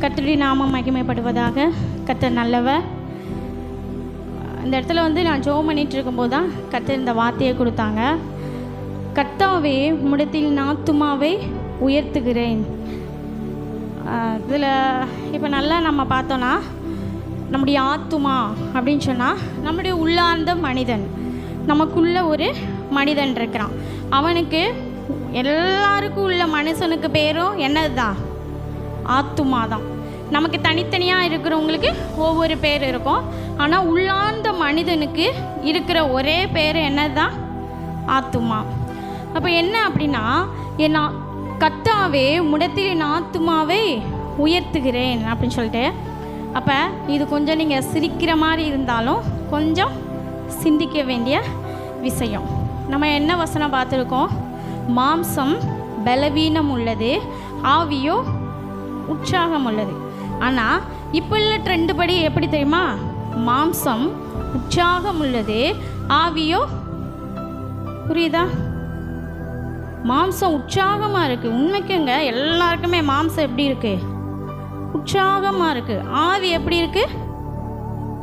கர்த்தருடைய நாமம் மகிமைப்படுவதாக. கர்த்தர் நல்லவர். இந்த இடத்துல வந்து நான் ஜெபம் பண்ணிட்டு இருக்கும்போது தான் கர்த்தர் இந்த வார்த்தையை கொடுத்தாங்க. கர்த்தாவே உம்மிடத்தில் நான் ஆத்துமாவை உயர்த்துகிறேன். இதில் இப்போ நல்லா நம்ம பார்த்தோன்னா நம்முடைய ஆத்துமா அப்படின்னு சொன்னால் நம்முடைய உள்ளார்ந்த மனிதன், நமக்குள்ள ஒரு மனிதன் இருக்கிறான். அவனுக்கு எல்லாருக்கும் உள்ள மனுஷனுக்கு பேரும் என்னது தான்? ஆத்துமா தான். நமக்கு தனித்தனியாக இருக்கிறவங்களுக்கு ஒவ்வொரு பேர் இருக்கும். ஆனால் உள்ளார்ந்த மனிதனுக்கு இருக்கிற ஒரே பேர் என்னது தான்? ஆத்துமா. அப்போ என்ன அப்படின்னா, என் கர்த்தாவே உம்மிடத்தில் என் ஆத்துமாவை உயர்த்துகிறேன் அப்படின்னு சொல்லிட்டு, அப்போ இது கொஞ்சம் நீங்கள் சிரிக்கிற மாதிரி இருந்தாலும் கொஞ்சம் சிந்திக்க வேண்டிய விஷயம். நம்ம என்ன வசனம் பார்த்துருக்கோம்? மாம்சம் பலவீனம் உள்ளது, ஆவியோ உற்சாகம் உள்ளது. ஆனால் இப்போ உள்ள ட்ரெண்டு படி எப்படி தெரியுமா? மாம்சம் உற்சாகம் உள்ளது, ஆவியோ, புரியுதா? மாம்சம் உற்சாகமாக இருக்குது. உண்மைக்குங்க எல்லாருக்குமே மாம்சம் எப்படி இருக்குது? உற்சாகமாக இருக்குது. ஆவி எப்படி இருக்குது?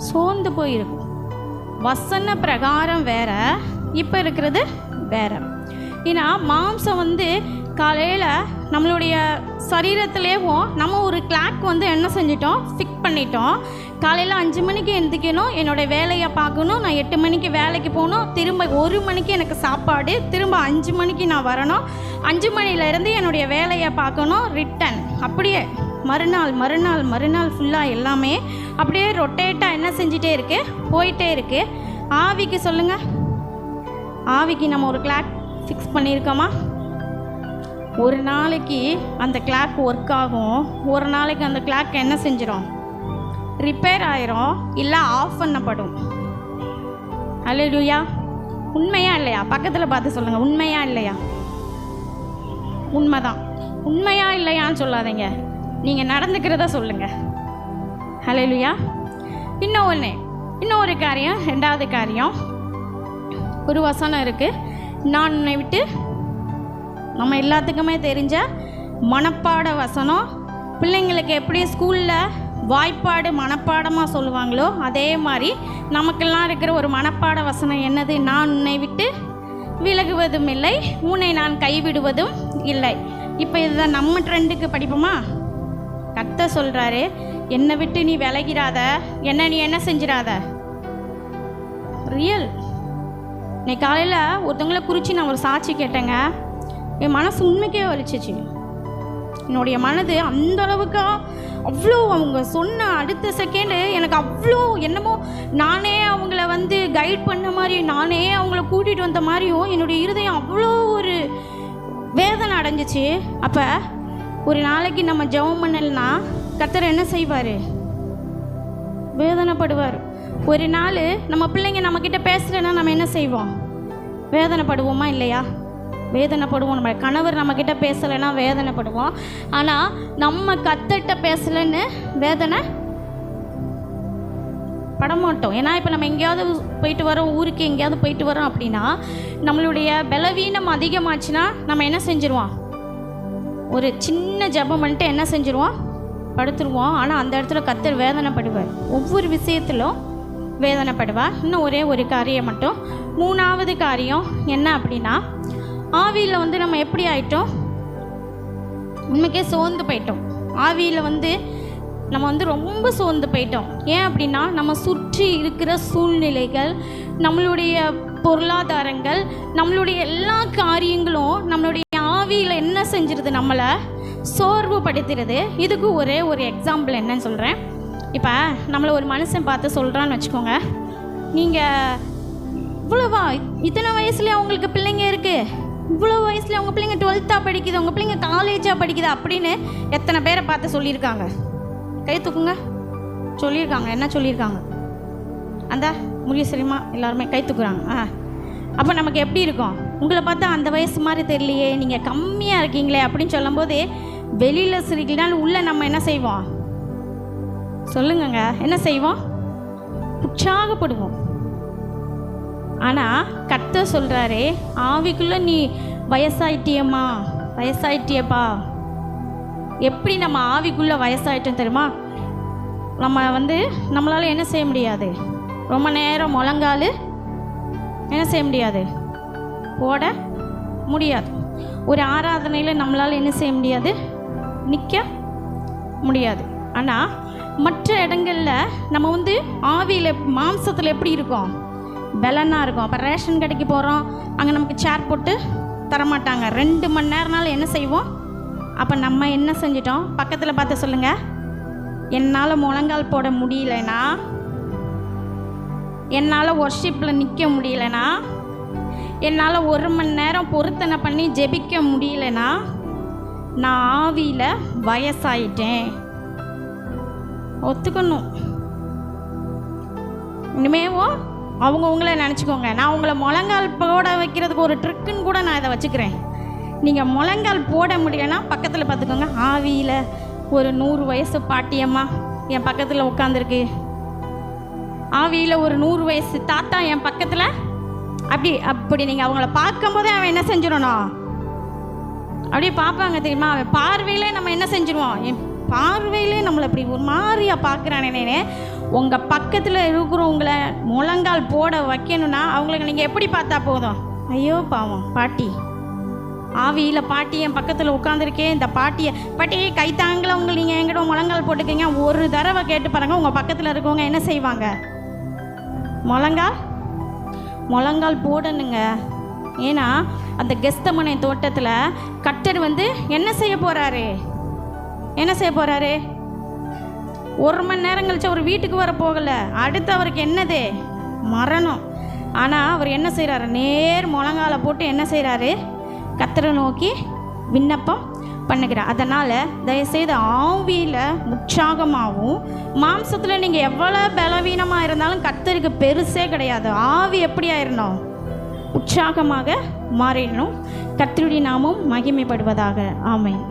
சோர்ந்து போயிருக்கு. வசன பிரகாரம் வேற, இப்போ இருக்கிறது வேற. ஏன்னா மாம்சம் வந்து காலையில் நம்மளுடைய சரீரத்துலேயும் நம்ம ஒரு கிளாக் வந்து என்ன செஞ்சிட்டோம்? ஃபிக்ஸ் பண்ணிட்டோம். காலையில் 5 மணிக்கு எழுந்திக்கணும், என்னோடய வேலையை பார்க்கணும், நான் 8 மணிக்கு வேலைக்கு போகணும், திரும்ப 1 மணிக்கு எனக்கு சாப்பாடு, திரும்ப 5 மணிக்கு நான் வரணும், 5 மணிலேருந்து என்னுடைய வேலையை பார்க்கணும், ரிட்டன். அப்படியே மறுநாள் மறுநாள் மறுநாள் ஃபுல்லாக எல்லாமே அப்படியே ரொட்டேட்டாக என்ன செஞ்சிட்டே இருக்குது? போயிட்டே இருக்குது. ஆவிக்கு சொல்லுங்கள், ஆவிக்கு நம்ம ஒரு கிளாக் ஃபிக்ஸ் பண்ணியிருக்கோமா? ஒரு நாளைக்கு அந்த கிளாக் ஒர்க் ஆகும், ஒரு நாளைக்கு அந்த கிளாக் என்ன செஞ்சிடும்? ரிப்பேர் ஆயிரும், இல்லை ஆஃப் பண்ணப்படும். அல்லேலூயா. உண்மையா இல்லையா? பக்கத்தில் பார்த்து சொல்லுங்கள், உண்மையா இல்லையா? உண்மைதான். உண்மையா இல்லையான்னு சொல்லாதீங்க, நீங்கள் நடந்துக்கிறத சொல்லுங்கள். அல்லேலூயா. இன்னொரு காரியம், 2வது காரியம், ஒரு வசனம் இருக்குது. நான் உன்னை விட்டு, நம்ம எல்லாத்துக்குமே தெரிஞ்ச மனப்பாட வசனம். பிள்ளைங்களுக்கு எப்படி ஸ்கூலில் வாய்ப்பாடு மனப்பாடமாக சொல்லுவாங்களோ அதே மாதிரி நமக்கெல்லாம் இருக்கிற ஒரு மனப்பாட வசனம் என்னது? நான் உன்னை விட்டு விலகுவதும் இல்லை, உன்னை நான் கைவிடுவதும் இல்லை. இப்போ இதுதான் நம்ம ட்ரெண்டுக்கு படிப்போமா? கர்த்தர் சொல்கிறாரு, என்னை விட்டு நீ விலகிடாத, நீ என்ன செஞ்சிடாத. ரியல். இன்னைக்கு காலையில் ஒருத்தவங்களை குறித்து நான் ஒரு சாட்சி கேட்டேங்க. என் மனசு உண்மைக்கே வலிச்சிச்சு. என்னுடைய மனது அந்த அளவுக்கு அவ்வளோ, அவங்க சொன்ன அடுத்த செகண்டு எனக்கு அவ்வளோ என்னமோ நானே அவங்கள வந்து கைட் பண்ண மாதிரியும், நானே அவங்கள கூட்டிகிட்டு வந்த மாதிரியும் என்னுடைய இருதயம் அவ்வளோ ஒரு வேதனை அடைஞ்சிச்சு. அப்போ ஒரு நாளைக்கு நம்ம ஜெபம் பண்ணலைன்னா கர்த்தர் என்ன செய்வார்? வேதனைப்படுவார். ஒரு நாள் நம்ம பிள்ளைங்க நம்மக்கிட்ட பேசலைன்னா நம்ம என்ன செய்வோம்? வேதனைப்படுவோமா இல்லையா? வேதனைப்படுவோம். நம்ம கணவர் நம்மக்கிட்ட பேசலைன்னா வேதனைப்படுவோம். ஆனால் நம்ம கர்த்தர்கிட்ட பேசலைன்னு வேதனை படமாட்டோம். ஏன்னா இப்போ நம்ம எங்கேயாவது போயிட்டு வரோம், ஊருக்கு எங்கேயாவது போயிட்டு வரோம் அப்படின்னா நம்மளுடைய பலவீனம் அதிகமாச்சுன்னா நம்ம என்ன செஞ்சுருவோம்? ஒரு சின்ன ஜெபம் பண்ணிட்டு என்ன செஞ்சுருவோம்? படுத்துருவோம். ஆனால் அந்த இடத்துல கர்த்தர் வேதனைப்படுவார். ஒவ்வொரு விஷயத்திலும் வேதனைப்படுவார். இன்னும் ஒரே ஒரு காரியம் மட்டும், 3வது காரியம் என்ன அப்படின்னா, ஆவியில் வந்து நம்ம எப்படி ஆயிட்டோம்? உண்மைக்கே சோர்ந்து போயிட்டோம். ஆவியில் வந்து நம்ம வந்து ரொம்ப சோர்ந்து போயிட்டோம். ஏன் அப்படின்னா நம்ம சுற்றி இருக்கிற சூழ்நிலைகள், நம்மளுடைய பொருளாதாரங்கள், நம்மளுடைய எல்லா காரியங்களும் நம்மளுடைய ஆவியில் என்ன செஞ்சிருது? நம்மளை சோர்வுபடுத்துறது. இதுக்கு ஒரே ஒரு எக்ஸாம்பிள் என்னன்னு சொல்கிறேன். இப்போ நம்மளை ஒரு மனுஷன் பார்த்து சொல்கிறான்னு வச்சுக்கோங்க, நீங்கள் இவ்வளோவா, இத்தனை வயசுலேயே அவங்களுக்கு பிள்ளைங்க இருக்குது, இவ்வளோ வயசுல அவங்க பிள்ளைங்க 12th படிக்குது, அவங்க பிள்ளைங்க காலேஜாக படிக்குது அப்படின்னு எத்தனை பேரை பார்த்து சொல்லியிருக்காங்க? கை தூக்குங்க. சொல்லியிருக்காங்க. என்ன சொல்லியிருக்காங்க? அந்த முரியசரியமா எல்லாருமே கை தூக்குறாங்க. அப்போ நமக்கு எப்படி இருக்கும்? உங்களை பார்த்தா அந்த வயசு மாதிரி தெரியலையே, நீங்கள் கம்மியாக இருக்கீங்களே அப்படின்னு சொல்லும்போது வெளியில் சிரிக்கலான்னு உள்ளே நம்ம என்ன செய்வோம்? சொல்லுங்கங்க, என்ன செய்வோம்? உற்சாகப்படுவோம். ஆனால் கர்த்தர் சொல்கிறாரே, ஆவிக்குள்ளே நீ வயசாயிட்டியம்மா, வயசாயிட்டியப்பா, எப்படி நம்ம ஆவிக்குள்ளே வயசாயிட்டோம் தெரியுமா? நம்ம நம்மளால் என்ன செய்ய முடியாது, ரொம்ப நேரம் முழங்கால் என்ன செய்ய முடியாது, போட முடியாது. ஒரு ஆராதனையில் நம்மளால் என்ன செய்ய முடியாது, நிற்க முடியாது. ஆனால் மற்ற இடங்களில் நம்ம ஆவியில் மாம்சத்தில் எப்படி இருக்கோம், பலனாக இருக்கும். அப்போ ரேஷன் கடைக்கு போகிறோம், அங்கே நமக்கு சேர் போட்டு தரமாட்டாங்க. 2 மணி நேரம்னாலும் என்ன செய்வோம்? அப்போ நம்ம என்ன செஞ்சிட்டோம்? பக்கத்தில் பார்த்து சொல்லுங்கள். என்னால் முழங்கால் போட முடியலனா, என்னால் ஒர்ஷிப்பில் நிற்க முடியலனா, என்னால் 1 மணி நேரம் பொருத்தனை பண்ணி ஜெபிக்க முடியலனா, நான் ஆவியில் வயசாயிட்டேன். ஒத்துக்கணும். இனிமேவும் அவங்கவுங்களே நினச்சிக்கோங்க. நான் உங்களை முழங்கால் போட வைக்கிறதுக்கு ஒரு ட்ரிக்குன்னு கூட நான் இதை வச்சுக்கிறேன். நீங்கள் முழங்கால் போட முடியலன்னா பக்கத்தில் பார்த்துக்கோங்க. ஆவியில் ஒரு 100 வயசு பாட்டியம்மா என் பக்கத்தில் உட்காந்துருக்கு, ஆவியில் ஒரு 100 வயசு தாத்தா என் பக்கத்தில், அப்படி நீங்கள் அவங்கள பார்க்கும்போதே அவன் என்ன செஞ்சிடணும், அப்படியே பார்ப்பாங்க தெரியுமா? அவன் பார்வையிலே நம்ம என்ன செஞ்சிடுவோம், என் பார்வையிலே நம்மளை இப்படி ஒரு மாதிரியா பார்க்குறானே. உங்கள் பக்கத்தில் இருக்கிறவங்கள முழங்கால் போட வைக்கணும்னா அவங்களுக்கு நீங்கள் எப்படி பார்த்தா போதும்? ஐயோ பாவம் பாட்டி, ஆவியில் பாட்டி என் பக்கத்தில் உட்காந்துருக்கேன், இந்த பாட்டி கைத்தாங்கள உங்களை நீங்கள் எங்கிட்ட முழங்கால் போட்டுக்கீங்க. ஒரு தடவை கேட்டு பாருங்க, உங்கள் பக்கத்தில் இருக்கவங்க என்ன செய்வாங்க? முழங்கால் போடணுங்க. ஏன்னா அந்த கெஸ்தமனை தோட்டத்தில் கர்த்தர் என்ன செய்ய போகிறாரு? 1 மணி நேரம் கழிச்சு அவர் வீட்டுக்கு வர போகலை. அடுத்து அவருக்கு என்னது? மரணம். ஆனால் அவர் என்ன செய்கிறாரு? நேர் முழங்கால போட்டு என்ன செய்கிறாரு? கர்த்தரை நோக்கி விண்ணப்பம் பண்ணுகிறார். அதனால் தயவுசெய்து ஆவியில் உற்சாகமாகவும், மாம்சத்தில் நீங்கள் எவ்வளோ பலவீனமாக இருந்தாலும் கர்த்தருக்கு பெருசே கிடையாது. ஆவி எப்படி ஆயிடணும்? உற்சாகமாக மாறிடணும். கர்த்தருடைய நாமம் மகிமைப்படுவதாக. ஆமென்.